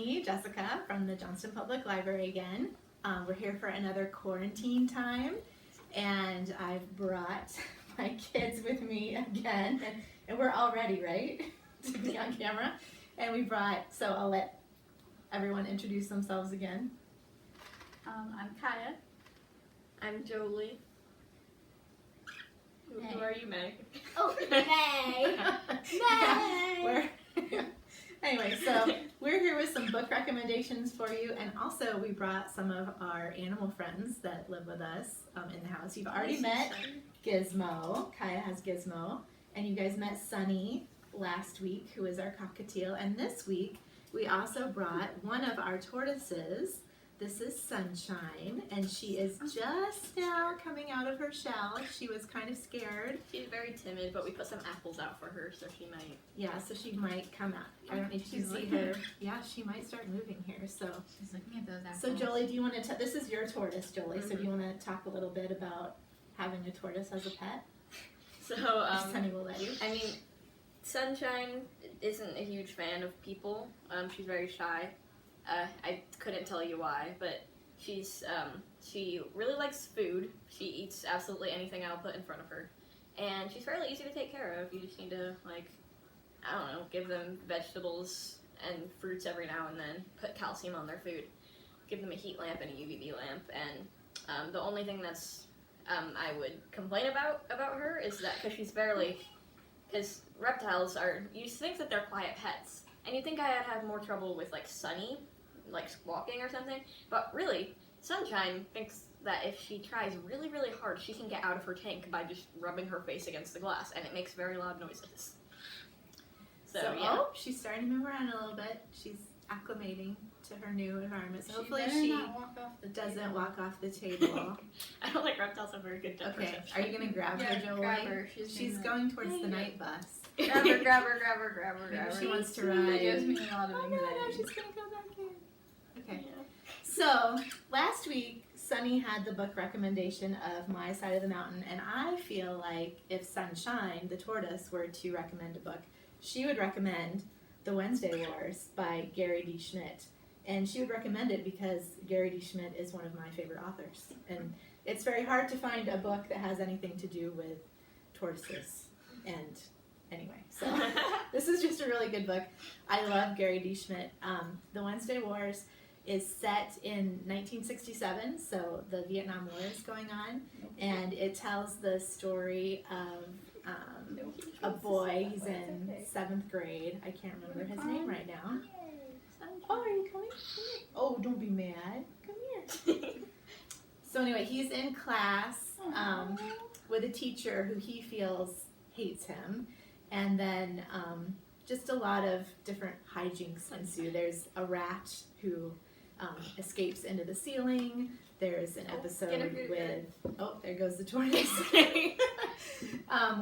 me, Jessica, from the Johnston Public Library again. We're here for another quarantine time, and I've brought my kids with me again, and we're all ready, right, to be on camera. And we brought, so I'll let everyone introduce themselves again. I'm Kaya. I'm Jolie. Hey. Who are you, Meg? Oh, May! May! Anyway, so we're here with some book recommendations for you, and also we brought some of our animal friends that live with us in the house. You've already met Gizmo. Kaya has Gizmo, and you guys met Sunny last week, who is our cockatiel, and this week we also brought one of our tortoises. This is Sunshine, and she is just now coming out of her shell. She was kind of scared. She's very timid, but we put some apples out for her, so she might. Yeah, so she might come out. I don't know if you can see her. Yeah, she might start moving here. So She's looking at those apples. So Jolie, do you want to? This is your tortoise, Jolie. So do you want to talk a little bit about having a tortoise as a pet? So Sunny will let you. I mean, Sunshine isn't a huge fan of people. She's very shy. I couldn't tell you why, but she really likes food. She eats absolutely anything I'll put in front of her, and she's fairly easy to take care of. You just need to, like, I don't know, give them vegetables and fruits every now and then, put calcium on their food, give them a heat lamp and a UVB lamp, and the only thing that's I would complain about her is that because reptiles are, you think that they're quiet pets, and you think I'd have more trouble with, like, Sunny, like walking or something, but really, Sunshine thinks that if she tries really, really hard, she can get out of her tank by just rubbing her face against the glass, and it makes very loud noises. So yeah. Oh, she's starting to move around a little bit. She's acclimating to her new environment. So hopefully better she not walk off the doesn't table. walk off the table. I don't think reptiles have very good depth Okay, perception. are you gonna grab her, Jolie? grab her. She's going towards the night bus. Grab her, grab her, grab her, grab her, grab Maybe her. she wants to It ride. gives me a lot of Oh no, anxiety. she's gonna go back in. Okay. So last week, Sunny had the book recommendation of My Side of the Mountain, and I feel like if Sunshine, the tortoise, were to recommend a book, she would recommend The Wednesday Wars by Gary D. Schmidt. And she would recommend it because Gary D. Schmidt is one of my favorite authors. And it's very hard to find a book that has anything to do with tortoises. And anyway, so this is just a really good book. I love Gary D. Schmidt. The Wednesday Wars is set in 1967, so the Vietnam War is going on, and it tells the story of a boy. He's in 7th grade. I can't remember his name right now. Oh, are you coming? Come here. Oh, don't be mad. Come here. So anyway, he's in class with a teacher who he feels hates him, and then just a lot of different hijinks ensue. There's a rat who escapes into the ceiling. There's an episode with, oh, there goes the tortoise,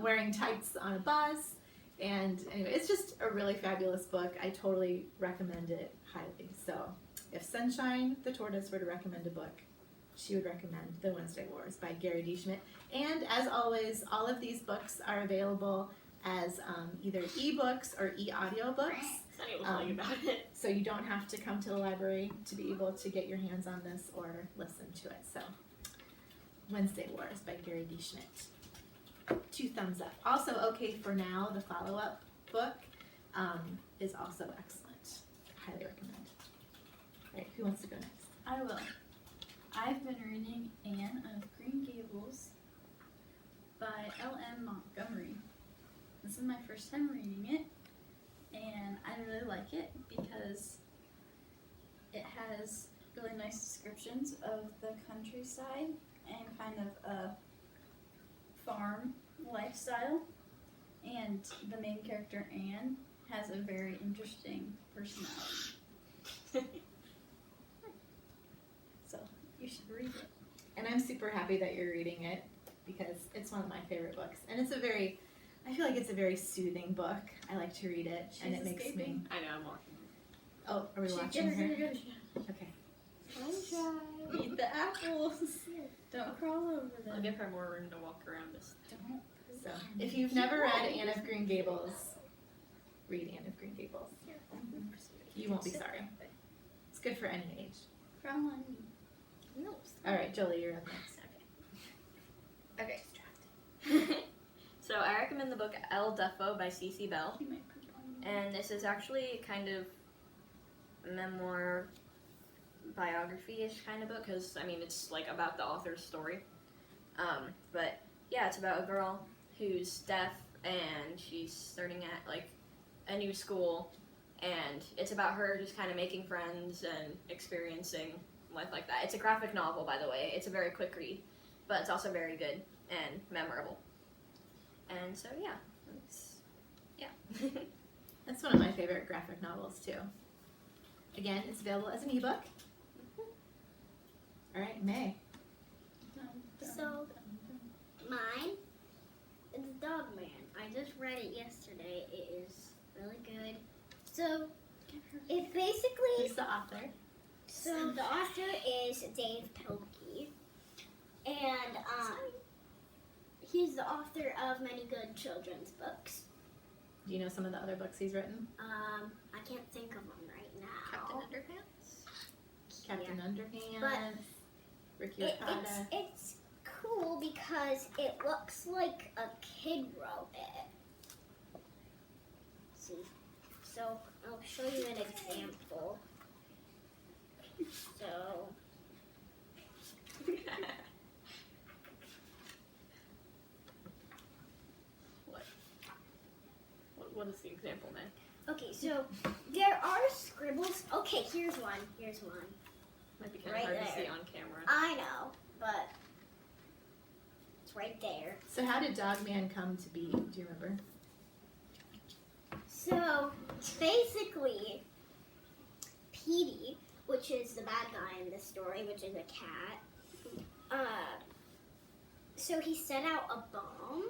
wearing tights on a bus. And anyway, it's just a really fabulous book. I totally recommend it highly. So if Sunshine, the tortoise, were to recommend a book, she would recommend The Wednesday Wars by Gary D. Schmidt. And as always, all of these books are available as either e-books or e-audiobooks. Sunny will tell you about it. So you don't have to come to the library to be able to get your hands on this or listen to it. So Wednesday Wars by Gary D. Schmidt. 2 thumbs up. Also, Okay for Now, the follow-up book, is also excellent. Highly recommend. All right, who wants to go next? I will. I've been reading Anne of Green Gables by L.M. Montgomery. This is my first time reading it, and I really like it because it has really nice descriptions of the countryside and kind of a farm lifestyle, and the main character, Anne, has a very interesting personality. So you should read it. And I'm super happy that you're reading it because it's one of my favorite books. And it's I feel like it's a very soothing book. I like to read it, and it makes me... I know, I'm watching. Oh, are we watching her? Okay. Sunshine. Eat the apples. Don't crawl over them. I'll give her more room to walk around us. Don't. So, if you've never read Anne of Green Gables, read Anne of Green Gables. You won't be sorry. good for any age. From one. No. All right, Jolie, you're up next. Okay. So I recommend the book El Defoe by C.C. Bell. You might put it on. And this is actually kind of memoir biography-ish kind of book because, I mean, it's like about the author's story. But yeah, it's about a girl who's deaf and she's starting at like a new school, and it's about her just kind of making friends and experiencing life like that. It's a graphic novel, by the way. It's a very quick read, but it's also very good and memorable. And so yeah, That's one of my favorite graphic novels too. Again, it's available as an ebook. All right, May. So, mine is Dogman. I just read it yesterday. It is really good. So, it basically, Who's the author? so the author is Dave Pilkey, and he's the author of many good children's books. Do you know some of the other books he's written? I can't think of them right now. Captain Underpants. Captain Underpants, But Ricky It, Ricotta. it's cool because it looks like a kid wrote it. See, so I'll show you an example. So What is the example, man? okay, so there are scribbles. Okay, here's one. Might be kind Right of hard to there. see on camera. I know, but it's right there. So how did Dogman come to be? Do you remember? So basically, Petey, which is the bad guy in the story, which is a cat, so he set out a bomb,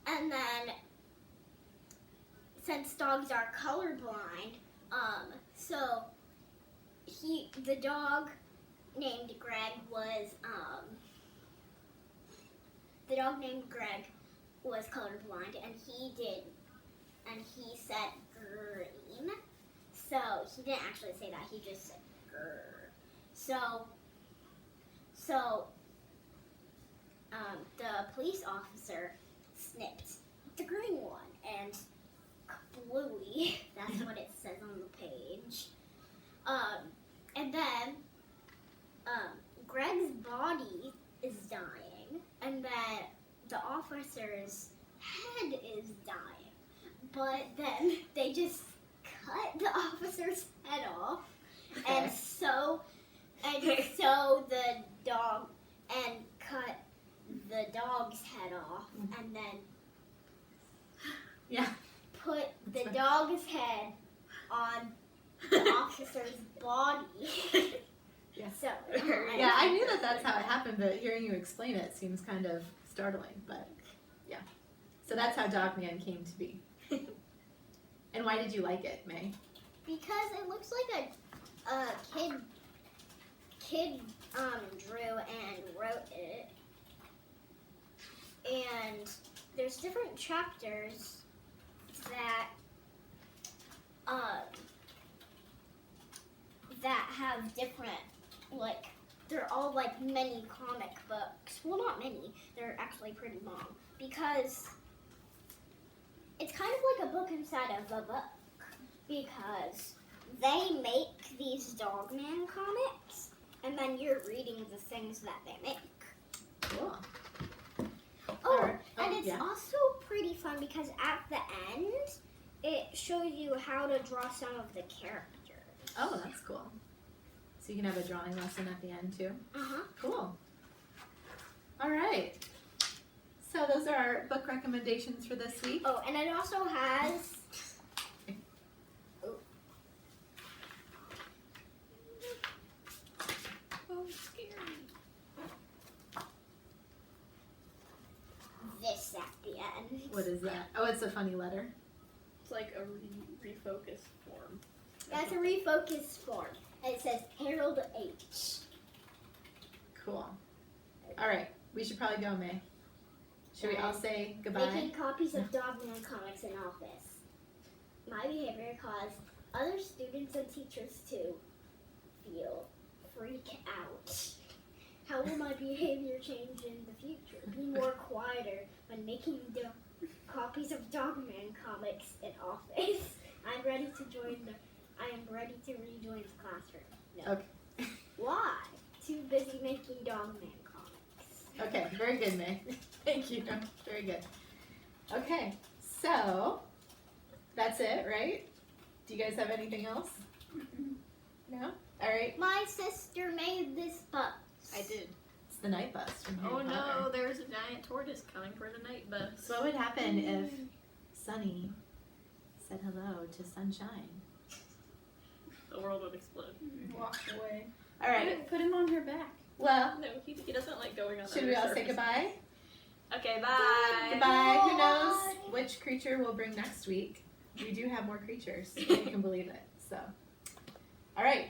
and then since dogs are colorblind, so the dog named Greg was colorblind, and he said green. So he didn't actually say that. He just said grr. So the police officer snipped the green one, and bluey. That's what it says on the page. And then Greg's body is dying, and then the officer's head is dying. But then they just cut the officer's head off, and sew the dog, and cut the dog's head off, and then Yeah. put the fine. dog's head on the officer's body. Yeah. So, Yeah, I knew that that's how it happened, but hearing you explain it seems kind of startling. But yeah, so that's how Dogman came to be. And why did you like it, May? because it looks like a kid drew and wrote it, and there's different chapters that have different, like, they're all like mini comic books. Well, not many, they're actually pretty long, because it's kind of like a book inside of a book, because they make these Dogman comics, and then you're reading the things that they make. Cool. Oh, Alright. and it's Yeah. also pretty fun because at the end, it shows you how to draw some of the characters. Oh, that's cool. So you can have a drawing lesson at the end too. Uh-huh. Cool. All right. So those are our book recommendations for this week. Oh, and it also has... Oh, scary. this at the end. What is that? Oh, it's a funny letter. It's like a refocus form. That's a refocus form. And it says Harold H. Cool. All right. We should probably go, May. Should we all say goodbye? Making copies of Dogman comics in office. My behavior caused other students and teachers to feel? Freak out. How will my behavior change in the future? Be more quieter when making copies of Dogman comics in office. I am ready to rejoin the classroom. No. Okay. Why? Too busy making Dogman comics. Okay, very good, May. Thank you. Very good. Okay, so that's it, right? Do you guys have anything else? No? All right. My sister made this bus. I did. It's the night bus from Harry Oh no, Potter. there's a giant tortoise coming for the night bus. So what would happen if Sunny said hello to Sunshine? The world would explode. Walked away. All right. Put him on her back. Well, No, he doesn't like going on. should other we all say surfaces. goodbye? Okay, bye. Goodbye. Who knows Bye. which creature we'll bring next week? We do have more creatures. If you can believe it. So, all right.